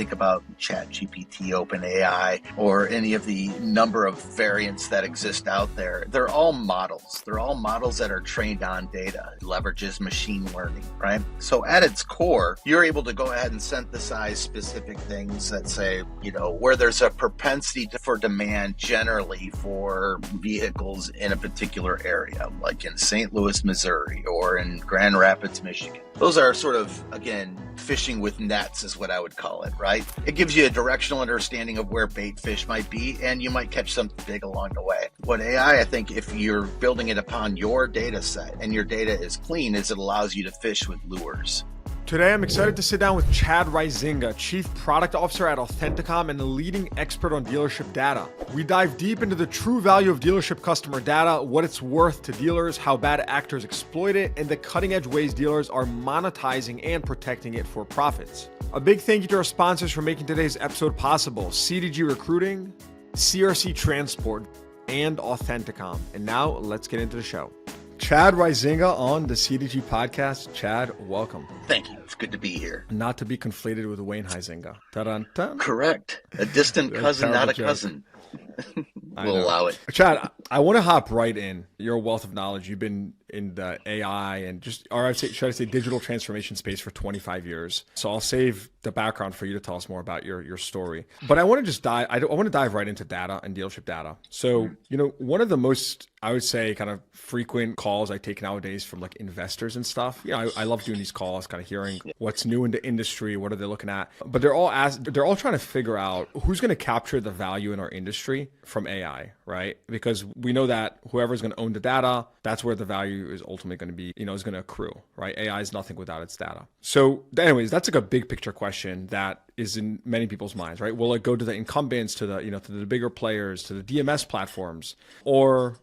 think about Chat GPT, OpenAI, or any of the number of variants that exist out there, they're all models. They're all models that are trained on data. It leverages machine learning, right? So at its core, you're able to go ahead and synthesize specific things that say, where there's a propensity for demand generally for vehicles in a particular area, like in St. Louis, Missouri, or in Grand Rapids, Michigan. Those are sort of, again, fishing with nets is what I would call it, right? It gives you a directional understanding of where bait fish might be, and you might catch something big along the way. What AI, I think, if you're building it upon your data set and your data is clean, is it allows you to fish with lures. Today, I'm excited to sit down with Chad Rycenga, Chief Product Officer at Authenticom and a leading expert on dealership data. We dive deep into the true value of dealership customer data, what it's worth to dealers, how bad actors exploit it, and the cutting-edge ways dealers are monetizing and protecting it for profits. A big thank you to our sponsors for making today's episode possible: CDG Recruiting, CRC Transport, and Authenticom. And now, let's get into the show. Chad Rycenga on the CDG podcast. Chad, welcome. Thank you. It's good to be here. Not to be conflated with Wayne Huizenga. Ta-dun-ta. Correct. A distant cousin, not a cousin. We'll allow it. Chad, I want to hop right in. You're a wealth of knowledge. You've been in the AI and should I say digital transformation space for 25 years. So I'll save the background for you to tell us more about your story. But I want to dive right into data and dealership data. So, one of the most, I would say, kind of frequent calls I take nowadays from like investors and stuff. I love doing these calls, kind of hearing what's new in the industry, what are they looking at. But they're all trying to figure out who's going to capture the value in our industry from AI, right? Because we know that whoever's going to own the data, that's where the value is ultimately going to be, is going to accrue, right? AI is nothing without its data. So anyways, that's like a big picture question that is in many people's minds, right? Will it go to the incumbents, to the bigger players, to the DMS platforms, or,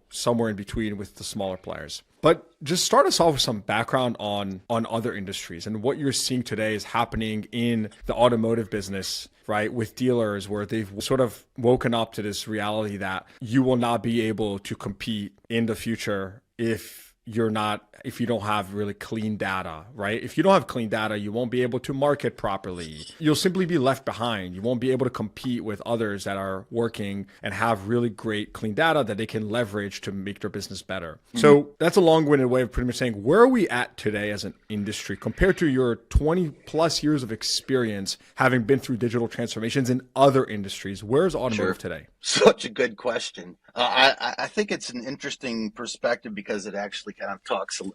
somewhere in between with the smaller players? But just start us off with some background on other industries and what you're seeing today is happening in the automotive business, right? With dealers where they've sort of woken up to this reality that you will not be able to compete in the future if you don't have really clean data, right? If you don't have clean data, you won't be able to market properly. You'll simply be left behind. You won't be able to compete with others that are working and have really great clean data that they can leverage to make their business better. Mm-hmm. So that's a long-winded way of pretty much saying, where are we at today as an industry compared to your 20 plus years of experience having been through digital transformations in other industries? Where's automotive today? Such a good question. I think it's an interesting perspective because it actually kind of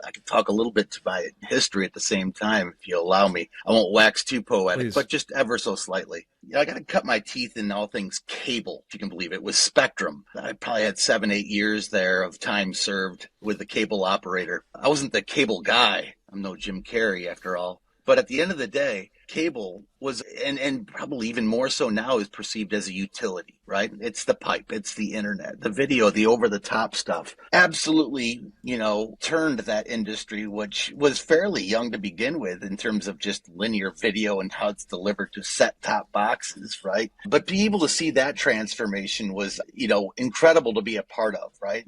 I could talk a little bit to my history at the same time, if you allow me. I won't wax too poetic, but just ever so slightly. I got to cut my teeth in all things cable, if you can believe it, with Spectrum. I probably had 7-8 years there of time served with the cable operator. I wasn't the cable guy. I'm no Jim Carrey after all. But at the end of the day, cable was, and probably even more so now, is perceived as a utility, right? It's the pipe, it's the internet, the video, the over-the-top stuff. Absolutely, turned that industry, which was fairly young to begin with in terms of just linear video and how it's delivered to set-top boxes, right? But to be able to see that transformation was, incredible to be a part of, right?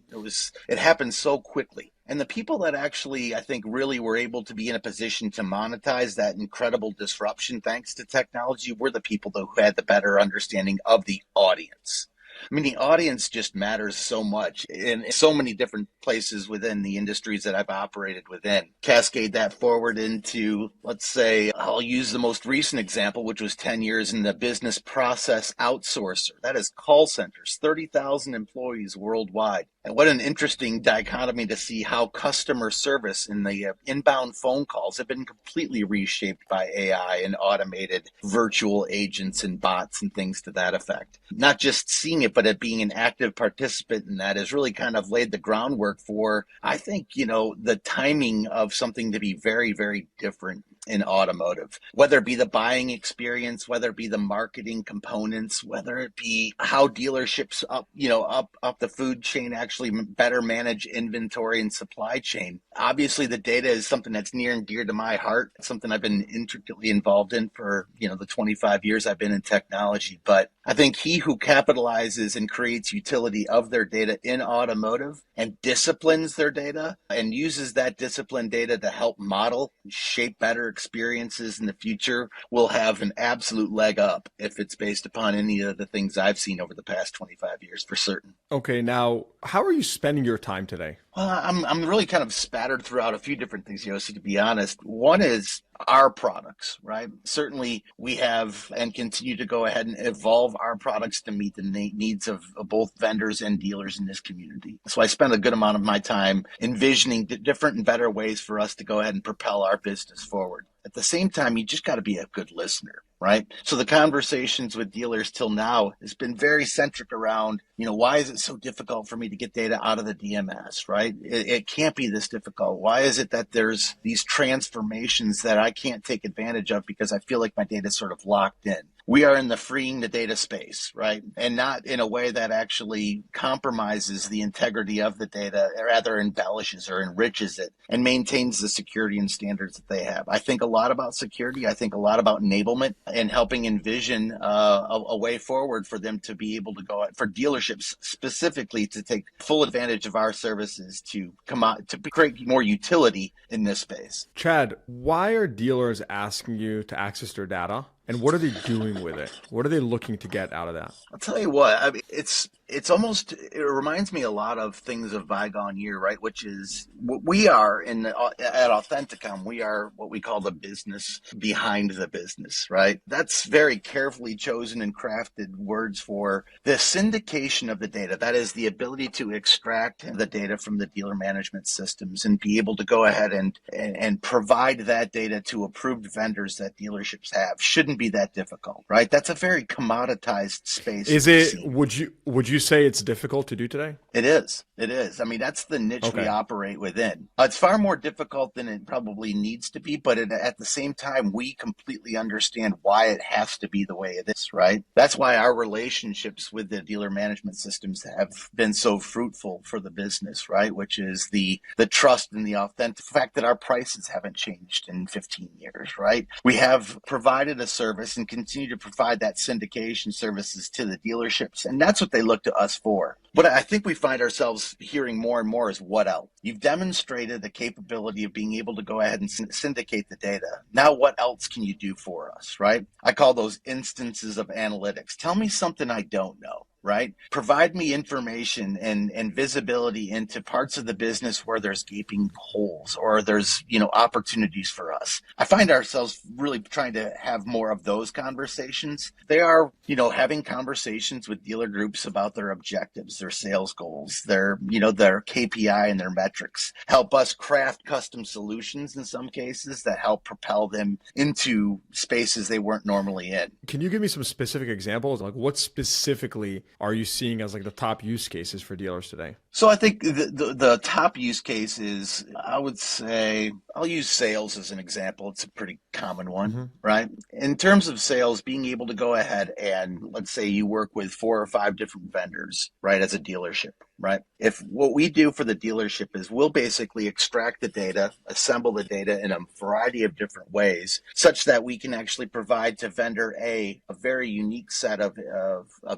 It happened so quickly. And the people that actually, I think, really were able to be in a position to monetize that incredible disruption thanks to technology were the people who had the better understanding of the audience. I mean, the audience just matters so much in so many different places within the industries that I've operated within. Cascade that forward into, let's say, I'll use the most recent example, which was 10 years in the business process outsourcer. That is call centers, 30,000 employees worldwide. And what an interesting dichotomy to see how customer service in the inbound phone calls have been completely reshaped by AI and automated virtual agents and bots and things to that effect. Not just seeing it, but it being an active participant in that has really kind of laid the groundwork for, I think, the timing of something to be very, very different in automotive, whether it be the buying experience, whether it be the marketing components, whether it be how dealerships up the food chain actually better manage inventory and supply chain. Obviously, the data is something that's near and dear to my heart. It's something I've been intricately involved in for, the 25 years I've been in technology. But I think he who capitalizes and creates utility of their data in automotive and disciplines their data and uses that disciplined data to help model, shape better experiences in the future will have an absolute leg up if it's based upon any of the things I've seen over the past 25 years for certain. Okay, now how are you spending your time today? I'm really kind of spattered throughout a few different things, Yossi, to be honest. One is our products, right? Certainly we have and continue to go ahead and evolve our products to meet the needs of both vendors and dealers in this community. So I spend a good amount of my time envisioning different and better ways for us to go ahead and propel our business forward. At the same time, you just got to be a good listener, right? So the conversations with dealers till now has been very centric around, why is it so difficult for me to get data out of the DMS, right? It can't be this difficult. Why is it that there's these transformations that I can't take advantage of because I feel like my data is sort of locked in? We are in the freeing the data space, right? And not in a way that actually compromises the integrity of the data, or rather embellishes or enriches it and maintains the security and standards that they have. I think a lot about security. I think a lot about enablement and helping envision a way forward for them to be able to go out, for dealerships specifically to take full advantage of our services to come out, to create more utility in this space. Chad, why are dealers asking you to access their data? And what are they doing with it? What are they looking to get out of that? I'll tell you what, I mean, it reminds me a lot of things of bygone year, right? Which is what we are at Authenticom, we are what we call the business behind the business, right? That's very carefully chosen and crafted words for the syndication of the data. That is the ability to extract the data from the dealer management systems and be able to go ahead and provide that data to approved vendors that dealerships have. Shouldn't be that difficult, right? That's a very commoditized space. Is it, would you say it's difficult to do today? It is. I mean, that's the niche we operate within. It's far more difficult than it probably needs to be, but at the same time, we completely understand why it has to be the way it is, right? That's why our relationships with the dealer management systems have been so fruitful for the business, right? Which is the trust and the authentic fact that our prices haven't changed in 15 years, right? We have provided a service and continue to provide that syndication services to the dealerships, and that's what they look to us for. What I think we find ourselves hearing more and more is what else? You've demonstrated the capability of being able to go ahead and syndicate the data. Now what else can you do for us, right? I call those instances of analytics. Tell me something I don't know. Right? Provide me information and visibility into parts of the business where there's gaping holes or there's, opportunities for us. I find ourselves really trying to have more of those conversations. They are, having conversations with dealer groups about their objectives, their sales goals, their KPI and their metrics. Help us craft custom solutions in some cases that help propel them into spaces they weren't normally in. Can you give me some specific examples? Like what specifically are you seeing as like the top use cases for dealers today? So I think the top use case is, I would say, I'll use sales as an example. It's a pretty common one, right? In terms of sales, being able to go ahead and let's say you work with 4 or 5 different vendors, right, as a dealership, right? If what we do for the dealership is we'll basically extract the data, assemble the data in a variety of different ways, such that we can actually provide to vendor A a very unique set of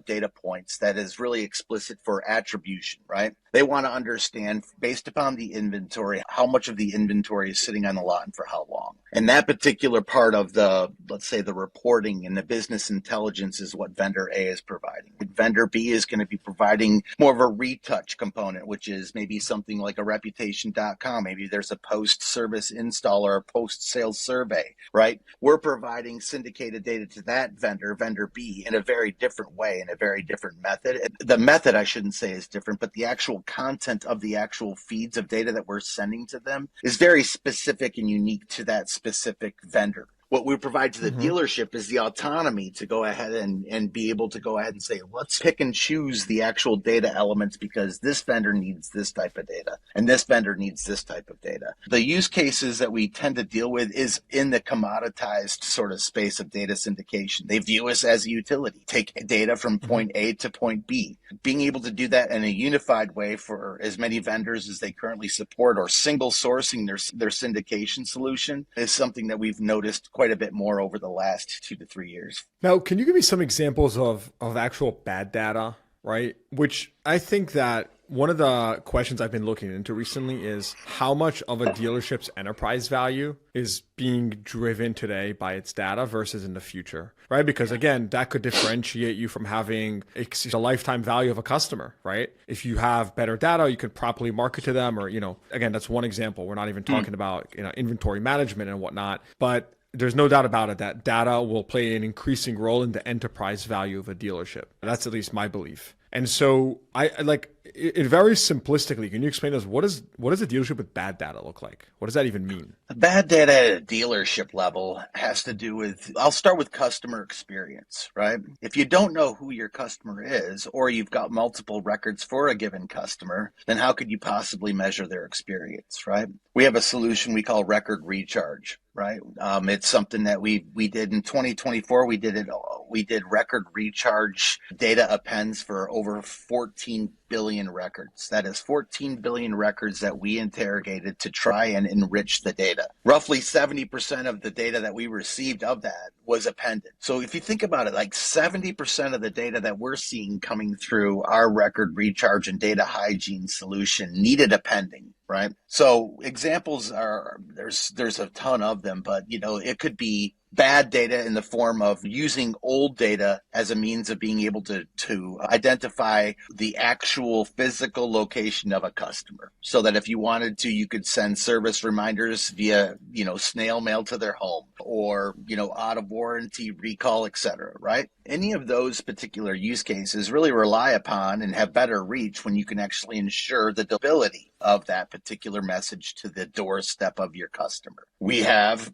data points that is really explicit for attribution, right? They want to understand, based upon the inventory, how much of the inventory is sitting on the lot and for how long. And that particular part of let's say the reporting and the business intelligence is what vendor A is providing. Vendor B is going to be providing more of a retouch component, which is maybe something like a reputation.com. Maybe there's a post-service install or a post-sales survey, right? We're providing syndicated data to that vendor B, in a very different way, in a very different method. The method, I shouldn't say, is different, but the actual content of the actual feeds of data that we're sending to them is very specific and unique to that specific vendor. What we provide to the dealership is the autonomy to go ahead and be able to go ahead and say, let's pick and choose the actual data elements because this vendor needs this type of data and this vendor needs this type of data. The use cases that we tend to deal with is in the commoditized sort of space of data syndication. They view us as a utility. Take data from point A to point B. Being able to do that in a unified way for as many vendors as they currently support, or single sourcing their syndication solution, is something that we've noticed quite a bit more over the last 2 to 3 years. Now, can you give me some examples of actual bad data, right? Which I think that One of the questions I've been looking into recently is how much of a dealership's enterprise value is being driven today by its data versus in the future, right? Because again, that could differentiate you from having the lifetime value of a customer, right? If you have better data, you could properly market to them, or, again, that's one example. We're not even talking about, inventory management and whatnot, but there's no doubt about it that data will play an increasing role in the enterprise value of a dealership. That's at least my belief. And so I like it very simplistically. Can you explain to us what does a dealership with bad data look like? What does that even mean? Bad data at a dealership level has to do with, I'll start with customer experience, right? If you don't know who your customer is, or you've got multiple records for a given customer, then how could you possibly measure their experience, right? We have a solution we call record recharge, right? It's something that we did in 2024. We did record recharge data appends for over 14 billion records. That is 14 billion records that we interrogated to try and enrich the data. Roughly 70% of the data that we received of that was appended. So if you think about it, like 70% of the data that we're seeing coming through our record recharge and data hygiene solution needed appending. Right. So examples are there's a ton of them, but it could be bad data in the form of using old data as a means of being able to identify the actual physical location of a customer, so that if you wanted to, you could send service reminders via snail mail to their home, or out of warranty recall, etc. Right? Any of those particular use cases really rely upon and have better reach when you can actually ensure the ability of that particular message to the doorstep of your customer. We have,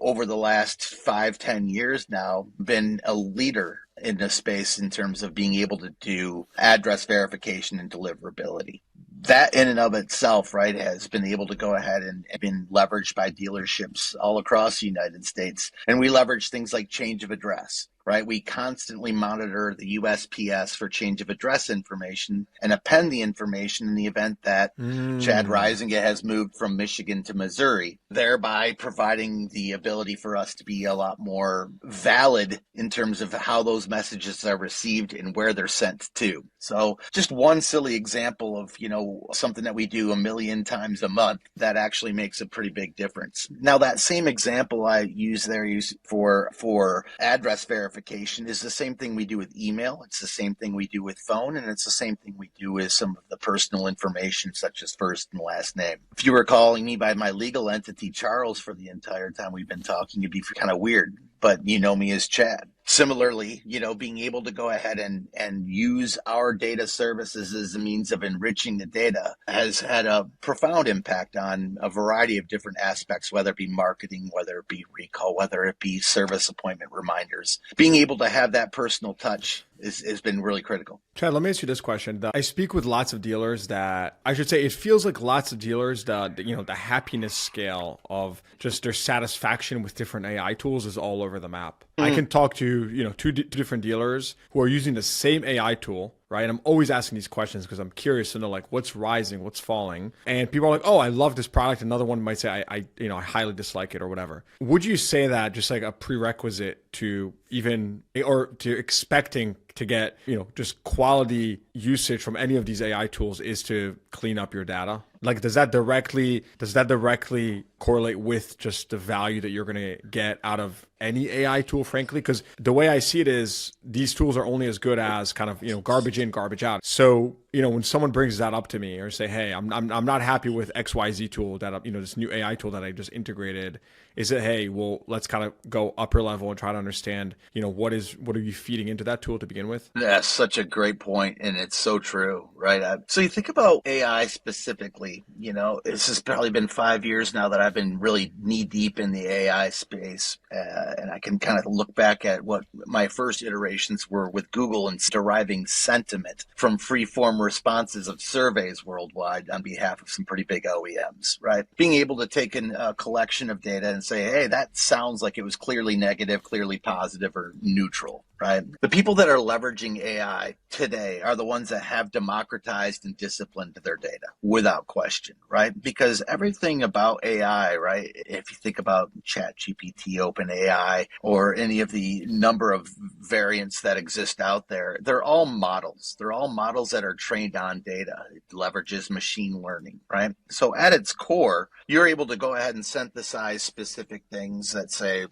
over the last 5-10 years now, been a leader in the space in terms of being able to do address verification and deliverability. That in and of itself, right, has been able to go ahead and been leveraged by dealerships all across the United States. And we leverage things like change of address, right? We constantly monitor the USPS for change of address information and append the information in the event that Chad Rycenga has moved from Michigan to Missouri, thereby providing the ability for us to be a lot more valid in terms of how those messages are received and where they're sent to. So just one silly example of, something that we do 1 million times a month that actually makes a pretty big difference. Now, that same example I use for address verification is the same thing we do with email. It's the same thing we do with phone, and it's the same thing we do with some of the personal information, such as first and last name. If you were calling me by my legal entity, Charles, for the entire time we've been talking, it'd be kind of weird, but you know me as Chad. Similarly, being able to go ahead and use our data services as a means of enriching the data has had a profound impact on a variety of different aspects, whether it be marketing, whether it be recall, whether it be service appointment reminders. Being able to have that personal touch has been really critical. Chad, let me ask you this question. I speak with lots of dealers that, I should say, it feels like lots of dealers, the happiness scale of just their satisfaction with different AI tools is all over the map. I can talk to, two different dealers who are using the same AI tool, right? And I'm always asking these questions because I'm curious to know, like, what's rising, what's falling. And people are like, oh, I love this product. Another one might say, I highly dislike it or whatever. Would you say that just like a prerequisite to even, or to expecting to get, just quality usage from any of these AI tools is to clean up your data? Like, does that directly correlate with just the value that you're going to get out of any AI tool, frankly? Because the way I see it is these tools are only as good as kind of, garbage in, garbage out. So, when someone brings that up to me or say, hey, I'm not happy with XYZ tool that, this new AI tool that I just integrated, is it, hey, well, let's kind of go upper level and try to understand, what are you feeding into that tool to begin with? That's such a great point, and it's so true, right? So you think about AI specifically, this has probably been 5 years now that I've been really knee deep in the AI space, and I can kind of look back at what my first iterations were with Google and deriving sentiment from free-form responses of surveys worldwide on behalf of some pretty big OEMs, right? Being able to take a collection of data and say, hey, that sounds like it was clearly negative, clearly positive, or neutral, right? The people that are leveraging AI today are the ones that have democratized and disciplined their data without question, right? Because everything about AI, right? If you think about ChatGPT, OpenAI, AI or any of the number of variants that exist out there, they're all models. They're all models that are trained on data. It leverages machine learning, right? So at its core, you're able to go ahead and synthesize specific things that say,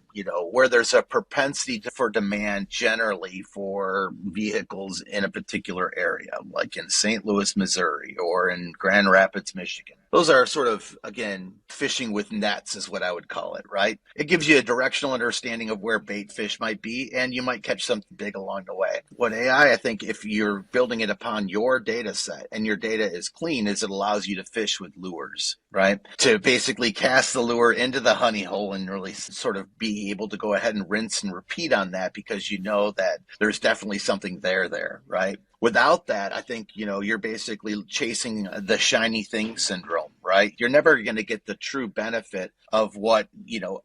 where there's a propensity for demand generally for vehicles in a particular area, like in St. Louis, Missouri, or in Grand Rapids, Michigan. Those are sort of, again, fishing with nets is what I would call it, right? It gives you a directional understanding of where bait fish might be, and you might catch something big along the way. What AI, I think, if you're building it upon your data set and your data is clean, is it allows you to fish with lures, right? To basically cast the lure into the honey hole and really sort of be able to go ahead and rinse and repeat on that because you know that there's definitely something there, right? Without that, I think, you're basically chasing the shiny thing syndrome, right? You're never going to get the true benefit of what,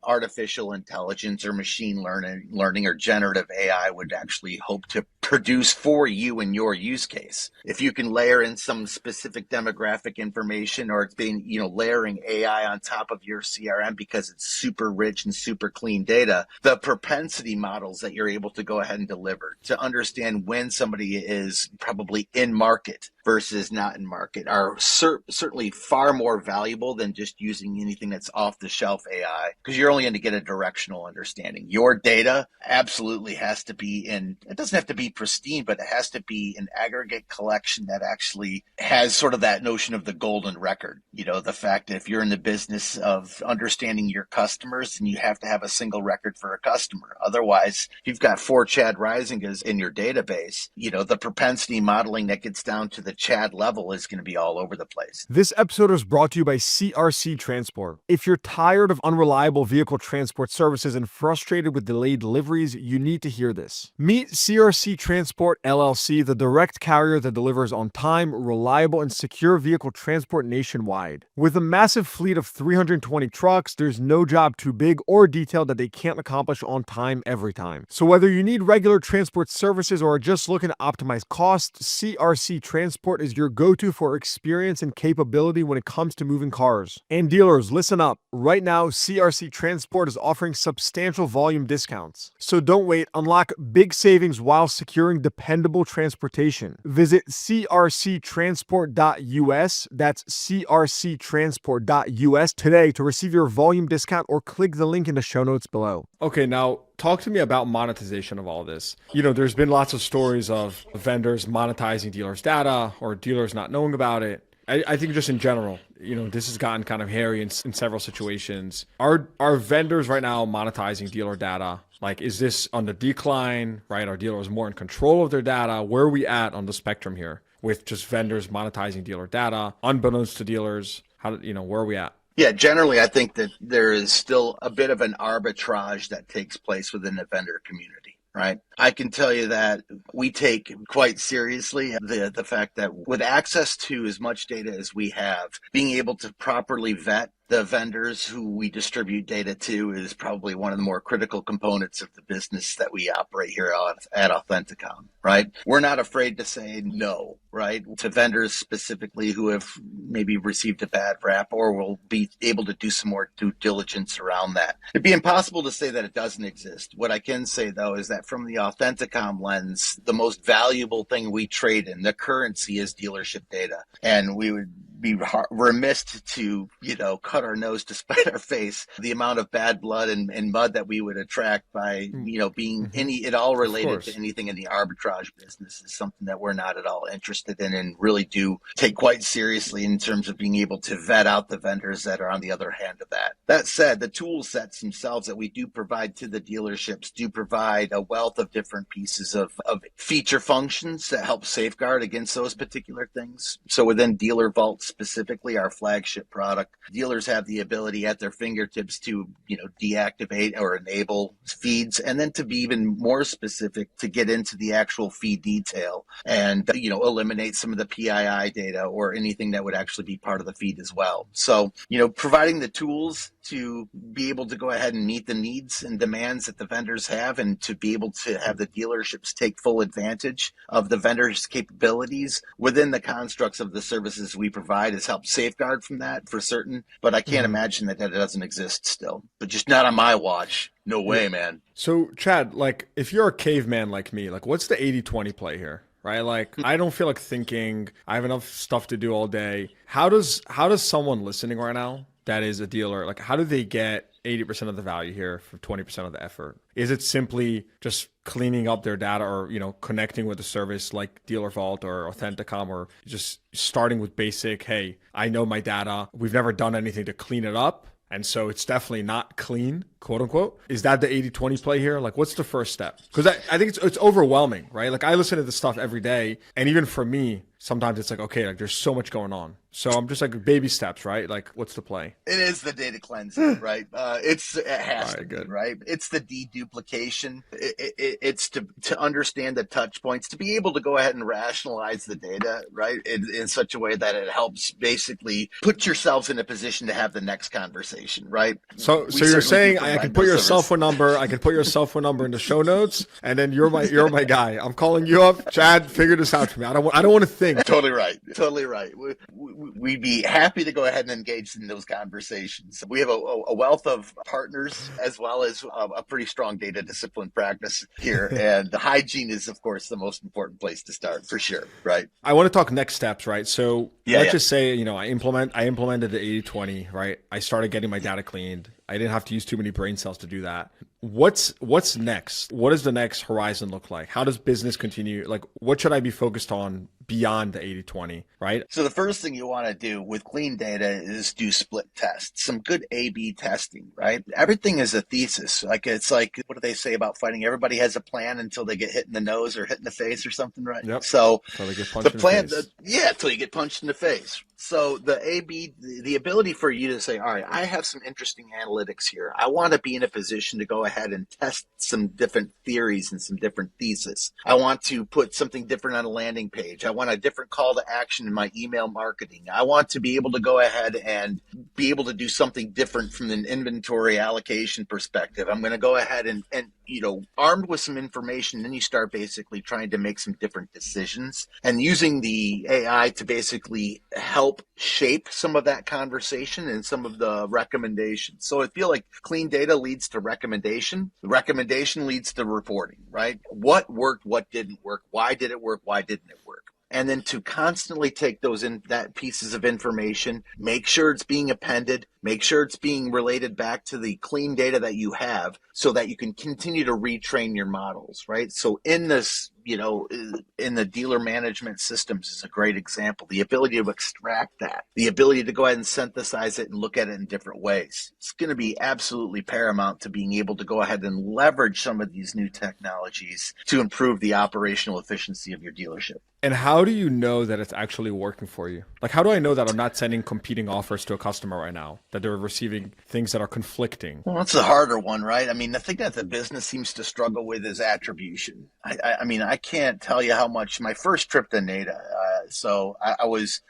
artificial intelligence or machine learning or generative AI would actually hope to produce for you in your use case. If you can layer in some specific demographic information, or it's being, layering AI on top of your CRM because it's super rich and super clean data, the propensity models that you're able to go ahead and deliver to understand when somebody is probably in market versus not in market are certainly far more valuable than just using anything that's off the shelf AI, because you're only going to get a directional understanding. Your data absolutely has to be it doesn't have to be pristine, but it has to be an aggregate collection that actually has sort of that notion of the golden record. The fact that if you're in the business of understanding your customers, then you have to have a single record for a customer. Otherwise, if you've got 4 Chad Rycengas in your database, the propensity modeling that gets down to the Chad level is going to be all over the place. This episode is brought to you by CRC Transport. If you're tired of unreliable vehicle transport services and frustrated with delayed deliveries, you need to hear this. Meet CRC Transport LLC, the direct carrier that delivers on time, reliable, and secure vehicle transport nationwide. With a massive fleet of 320 trucks, there's no job too big or detailed that they can't accomplish on time every time. So whether you need regular transport services or are just looking to optimize costs, CRC Transport is your go-to for experience and capability when it comes to moving cars. And dealers, listen up. Right now, CRC Transport is offering substantial volume discounts. So don't wait. Unlock big savings while securing dependable transportation. Visit crctransport.us. That's crctransport.us today to receive your volume discount, or click the link in the show notes below. Okay, now talk to me about monetization of all this. There's been lots of stories of vendors monetizing dealers' data or dealers not knowing about it. I think just in general, this has gotten kind of hairy in several situations. Are vendors right now monetizing dealer data? Like, is this on the decline, right? Are dealers more in control of their data? Where are we at on the spectrum here with just vendors monetizing dealer data, unbeknownst to dealers? Where are we at? Yeah, generally, I think that there is still a bit of an arbitrage that takes place within the vendor community, right? I can tell you that we take quite seriously the fact that with access to as much data as we have, being able to properly vet the vendors who we distribute data to is probably one of the more critical components of the business that we operate here at Authenticom, right? We're not afraid to say no, right, to vendors specifically who have maybe received a bad rap, or will be able to do some more due diligence around that. It'd be impossible to say that it doesn't exist. What I can say, though, is that from the Authenticom lens, the most valuable thing we trade in, the currency, is dealership data. And we would be remiss to, cut our nose to spite our face, the amount of bad blood and mud that we would attract by, being it all related to anything in the arbitrage business is something that we're not at all interested in, and really do take quite seriously in terms of being able to vet out the vendors that are on the other hand of that. That said, the tool sets themselves that we do provide to the dealerships do provide a wealth of different pieces of feature functions that help safeguard against those particular things. So within Dealer Vault, specifically our flagship product, dealers have the ability at their fingertips to, deactivate or enable feeds, and then to be even more specific, to get into the actual feed detail and, eliminate some of the PII data or anything that would actually be part of the feed as well. So, providing the tools to be able to go ahead and meet the needs and demands that the vendors have, and to be able to have the dealerships take full advantage of the vendors' capabilities within the constructs of the services we provide, has helped safeguard from that for certain. But I can't imagine that doesn't exist still, but just not on my watch. No way, man. So Chad, like if you're a caveman like me, like what's the 80-20 play here? Right? Like I don't feel like thinking. I have enough stuff to do all day. How does someone listening right now that is a dealer, like how do they get 80% of the value here for 20% of the effort? Is it simply just cleaning up their data or, connecting with a service like Dealer Vault or Authenticom, or just starting with basic, hey, I know my data. We've never done anything to clean it up. And so it's definitely not clean, quote unquote. Is that the 80-20 play here? Like, what's the first step? Because I think it's overwhelming, right? Like, I listen to this stuff every day. And even for me, sometimes it's like, okay, like there's so much going on. So I'm just like baby steps, right? Like, what's the play? It is the data cleansing, right? It has to be, good. right? It's the deduplication. It's to understand the touch points, to be able to go ahead and rationalize the data, right? In such a way that it helps basically put yourselves in a position to have the next conversation, right? So you're saying I can put your cell phone number, I can put your cell phone number in the show notes, and then you're my guy. I'm calling you up, Chad. Figure this out for me. I don't want to think. Totally right. Totally right. We'd be happy to go ahead and engage in those conversations. We have a wealth of partners as well as a pretty strong data discipline practice here. And the hygiene is, of course, the most important place to start for sure. Right. I want to talk next steps, right? So let's just say, I implemented the 80-20, right? I started getting my data cleaned. I didn't have to use too many brain cells to do that. What's next? What does the next horizon look like? How does business continue? Like, what should I be focused on beyond the 80-20, right? So the first thing you want to do with clean data is do split tests, some good A/B testing, right? Everything is a thesis. It's like, what do they say about fighting? Everybody has a plan until they get hit in the nose or hit in the face or something, right? Yep. So they get punched in the face. Until you get punched in the face. So the A/B, the ability for you to say, all right, I have some interesting analytics here. I want to be in a position to go ahead and test some different theories and some different theses. I want to put something different on a landing page. I want a different call to action in my email marketing. I want to be able to go ahead and be able to do something different from an inventory allocation perspective. I'm going to go ahead and armed with some information, then you start basically trying to make some different decisions and using the AI to basically help shape some of that conversation and some of the recommendations. So I feel like clean data leads to recommendation. The recommendation leads to reporting, right? What worked, what didn't work, why did it work, why didn't it work? And then to constantly take that pieces of information, make sure it's being appended, make sure it's being related back to the clean data that you have so that you can continue to retrain your models, right? So in this, in the dealer management systems is a great example. The ability to extract that, the ability to go ahead and synthesize it and look at it in different ways. It's going to be absolutely paramount to being able to go ahead and leverage some of these new technologies to improve the operational efficiency of your dealership. And how do you know that it's actually working for you? Like, how do I know that I'm not sending competing offers to a customer right now, that they're receiving things that are conflicting? Well, that's the harder one, right? I mean, the thing that the business seems to struggle with is attribution. I can't tell you how much my first trip to NADA. So I was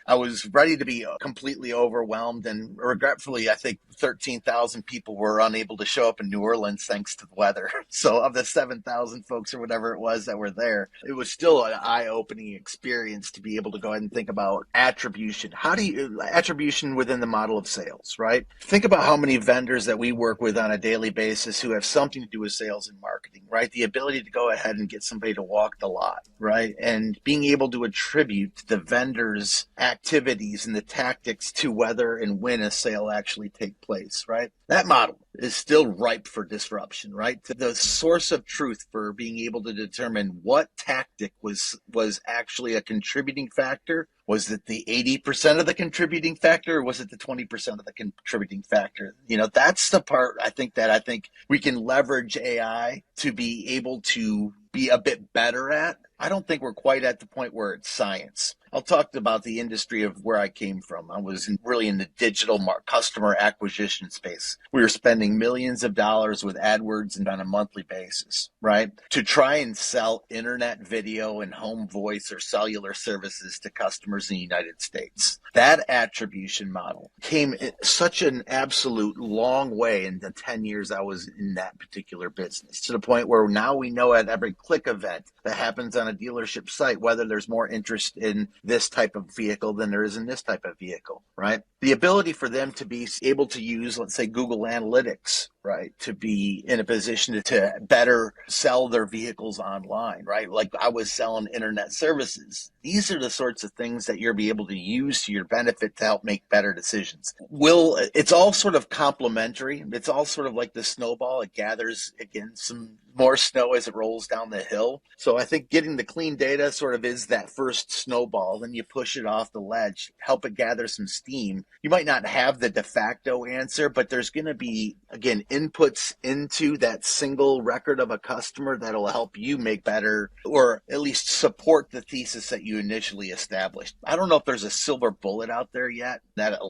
ready to be completely overwhelmed, and regretfully, I think 13,000 people were unable to show up in New Orleans thanks to the weather. So of the 7,000 folks or whatever it was that were there, it was still an eye-opening experience to be able to go ahead and think about attribution. Attribution within the model of sales, right? Think about how many vendors that we work with on a daily basis who have something to do with sales and marketing, right? The ability to go ahead and get somebody to walk the lot, right? And being able to attribute the vendor's activities and the tactics to whether and when a sale actually take place, right? That model is still ripe for disruption, right? The source of truth for being able to determine what tactic was actually a contributing factor. Was it the 80% of the contributing factor, or was it the 20% of the contributing factor? That's the part I think we can leverage AI to be able to be a bit better at. I don't think we're quite at the point where it's science. I'll talk about the industry of where I came from. I was really in the digital customer acquisition space. We were spending millions of dollars with AdWords and on a monthly basis, right? To try and sell internet video and home voice or cellular services to customers in the United States. That attribution model came such an absolute long way in the 10 years I was in that particular business, to the point where now we know at every click event that happens on a dealership site whether there's more interest in this type of vehicle than there is in this type of vehicle, right? The ability for them to be able to use, let's say, Google Analytics right, to be in a position to better sell their vehicles online, right? Like I was selling internet services. These are the sorts of things that you'll be able to use to your benefit to help make better decisions. It's all sort of complementary. It's all sort of like the snowball. It gathers, again, some more snow as it rolls down the hill. So I think getting the clean data sort of is that first snowball. Then you push it off the ledge, help it gather some steam. You might not have the de facto answer, but there's going to be, again, inputs into that single record of a customer that'll help you make better, or at least support the thesis that you initially established. I don't know if there's a silver bullet out there yet that,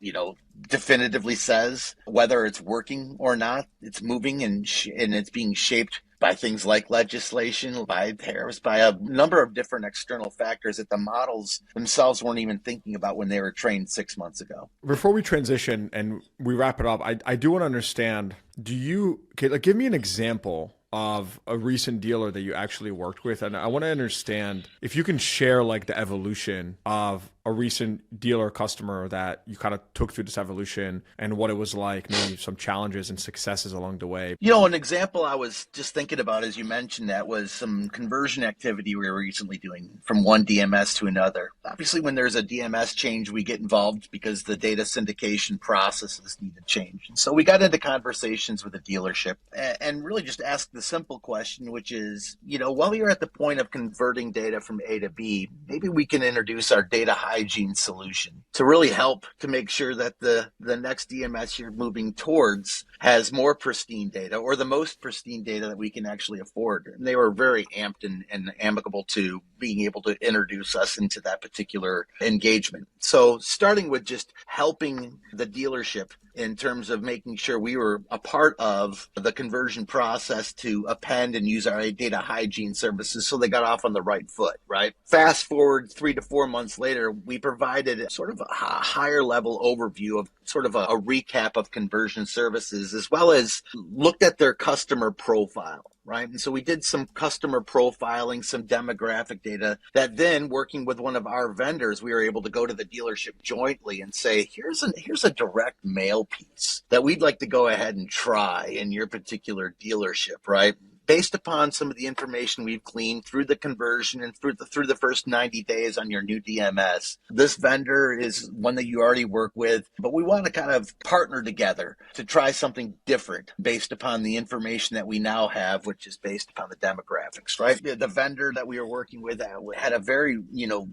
definitively says whether it's working or not. It's moving and it's being shaped by things like legislation, by tariffs, by a number of different external factors that the models themselves weren't even thinking about when they were trained 6 months ago. Before we transition and we wrap it up, I do want to understand, give me an example of a recent dealer that you actually worked with. And I want to understand if you can share like the evolution of a recent dealer customer that you kind of took through this evolution and what it was like, maybe some challenges and successes along the way. An example I was just thinking about as you mentioned that was some conversion activity we were recently doing from one DMS to another. Obviously, when there's a DMS change, we get involved because the data syndication processes need to change. And so we got into conversations with the dealership and really just asked the simple question, which is, while you're at the point of converting data from A to B, maybe we can introduce our data hygiene solution to really help to make sure that the next DMS you're moving towards has more pristine data, or the most pristine data that we can actually afford. And they were very amped and amicable to being able to introduce us into that particular engagement. So starting with just helping the dealership in terms of making sure we were a part of the conversion process to append and use our data hygiene services so they got off on the right foot, right? Fast forward 3 to 4 months later, we provided sort of a higher level overview of sort of a recap of conversion services, as well as looked at their customer profile. Right. And so we did some customer profiling, some demographic data that then, working with one of our vendors, we were able to go to the dealership jointly and say, here's a direct mail piece that we'd like to go ahead and try in your particular dealership, right? Based upon some of the information we've gleaned through the conversion and through the first 90 days on your new DMS, this vendor is one that you already work with, but we want to kind of partner together to try something different based upon the information that we now have, which is based upon the demographics, right? The vendor that we were working with had a very,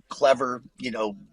clever,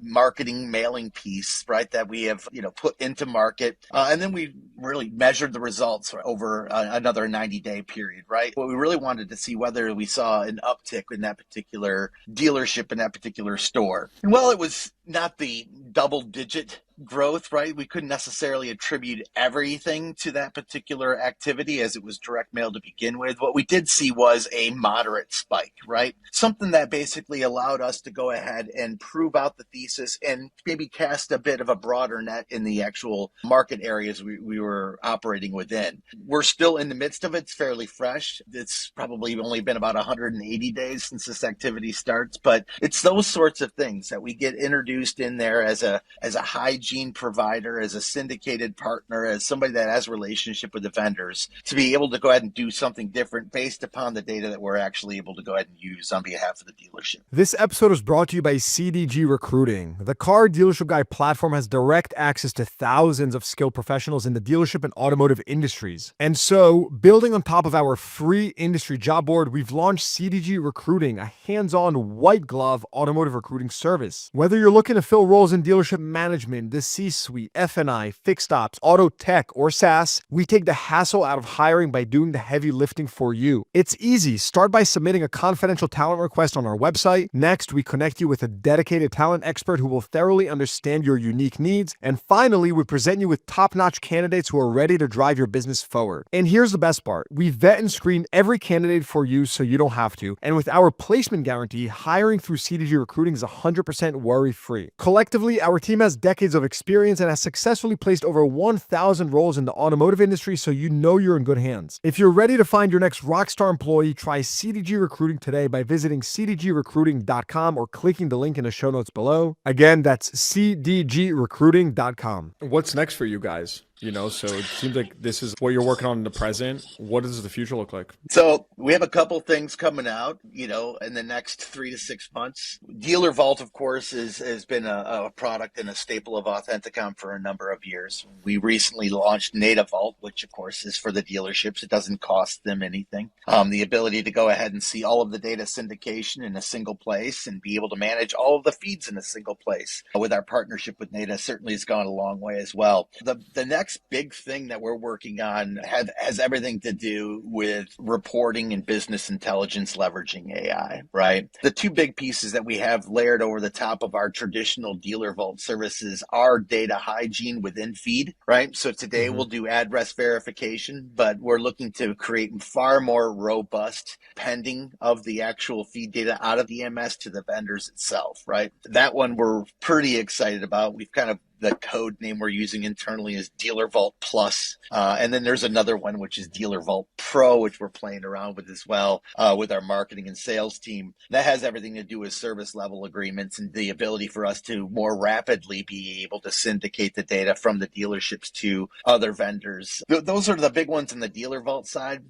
marketing mailing piece, right, that we have, put into market. And then we really measured the results over another 90-day period, right? What we really wanted to see whether we saw an uptick in that particular dealership, in that particular store. And while it was not the double-digit growth, right? We couldn't necessarily attribute everything to that particular activity as it was direct mail to begin with. What we did see was a moderate spike, right? Something that basically allowed us to go ahead and prove out the thesis and maybe cast a bit of a broader net in the actual market areas we were operating within. We're still in the midst of it. It's fairly fresh. It's probably only been about 180 days since this activity starts, but it's those sorts of things that we get introduced in there as a hygiene provider, as a syndicated partner, as somebody that has a relationship with the vendors, to be able to go ahead and do something different based upon the data that we're actually able to go ahead and use on behalf of the dealership. This episode is brought to you by CDG Recruiting. The Car Dealership Guy platform has direct access to thousands of skilled professionals in the dealership and automotive industries. And so, building on top of our free industry job board, we've launched CDG Recruiting, a hands-on white glove automotive recruiting service. Whether you're looking to fill roles in dealership management, the C-suite, F&I, fixed ops, auto tech, or SaaS, we take the hassle out of hiring by doing the heavy lifting for you. It's easy. Start by submitting a confidential talent request on our website. Next, we connect you with a dedicated talent expert who will thoroughly understand your unique needs. And finally, we present you with top-notch candidates who are ready to drive your business forward. And here's the best part. We vet and screen every candidate for you so you don't have to. And with our placement guarantee, hiring through CDG Recruiting is 100% worry-free. Collectively, our team has decades of experience and has successfully placed over 1,000 roles in the automotive industry, so you know you're in good hands. If you're ready to find your next rockstar employee, try CDG Recruiting today by visiting cdgrecruiting.com or clicking the link in the show notes below. Again, that's cdgrecruiting.com. What's next for you guys? So it seems like this is what you're working on in the present. What does the future look like? So we have a couple things coming out, in the next 3 to 6 months. Dealer Vault, of course, has been a product and a staple of Authenticom for a number of years. We recently launched Native Vault, which, of course, is for the dealerships. It doesn't cost them anything. The ability to go ahead and see all of the data syndication in a single place and be able to manage all of the feeds in a single place. With our partnership with Native, certainly has gone a long way as well. The next big thing that we're working on has everything to do with reporting and business intelligence leveraging AI, right? The two big pieces that we have layered over the top of our traditional Dealer Vault services are data hygiene within feed, right? So today we'll do address verification, but we're looking to create far more robust pending of the actual feed data out of the MS to the vendors itself, right? That one we're pretty excited about. We've kind of the code name we're using internally is Dealer Vault Plus. And then there's another one, which is Dealer Vault Pro, which we're playing around with as well with our marketing and sales team. That has everything to do with service level agreements and the ability for us to more rapidly be able to syndicate the data from the dealerships to other vendors. Those are the big ones in the Dealer Vault side.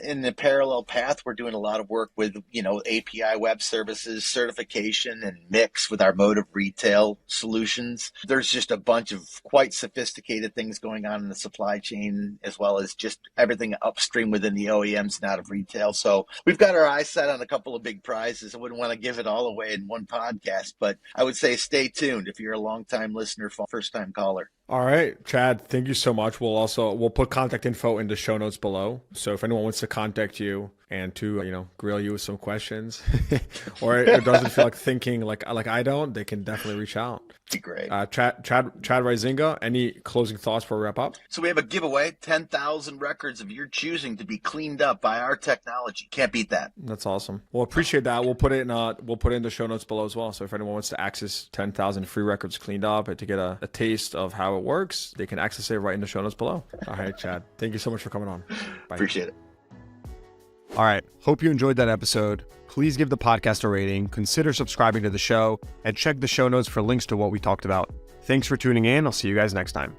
In the parallel path, we're doing a lot of work with, API web services, certification, and mix with our mode of retail solutions. There's just a bunch of quite sophisticated things going on in the supply chain, as well as just everything upstream within the OEMs and out of retail. So we've got our eyes set on a couple of big prizes. I wouldn't want to give it all away in one podcast, but I would say stay tuned if you're a long-time listener, first-time caller. All right, Chad, thank you so much. We'll put contact info in the show notes below. So if anyone wants to contact you and to, grill you with some questions or it doesn't feel like thinking like I don't, they can definitely reach out. Be great. Chad Rycenga, any closing thoughts before we wrap up? So we have a giveaway, 10,000 records of your choosing to be cleaned up by our technology. Can't beat that. That's awesome. Well, appreciate that. We'll put it in the show notes below as well. So if anyone wants to access 10,000 free records cleaned up and to get a taste of how it works, they can access it right in the show notes below. All right, Chad. Thank you so much for coming on. Bye. Appreciate it. All right. Hope you enjoyed that episode. Please give the podcast a rating, consider subscribing to the show, and check the show notes for links to what we talked about. Thanks for tuning in. I'll see you guys next time.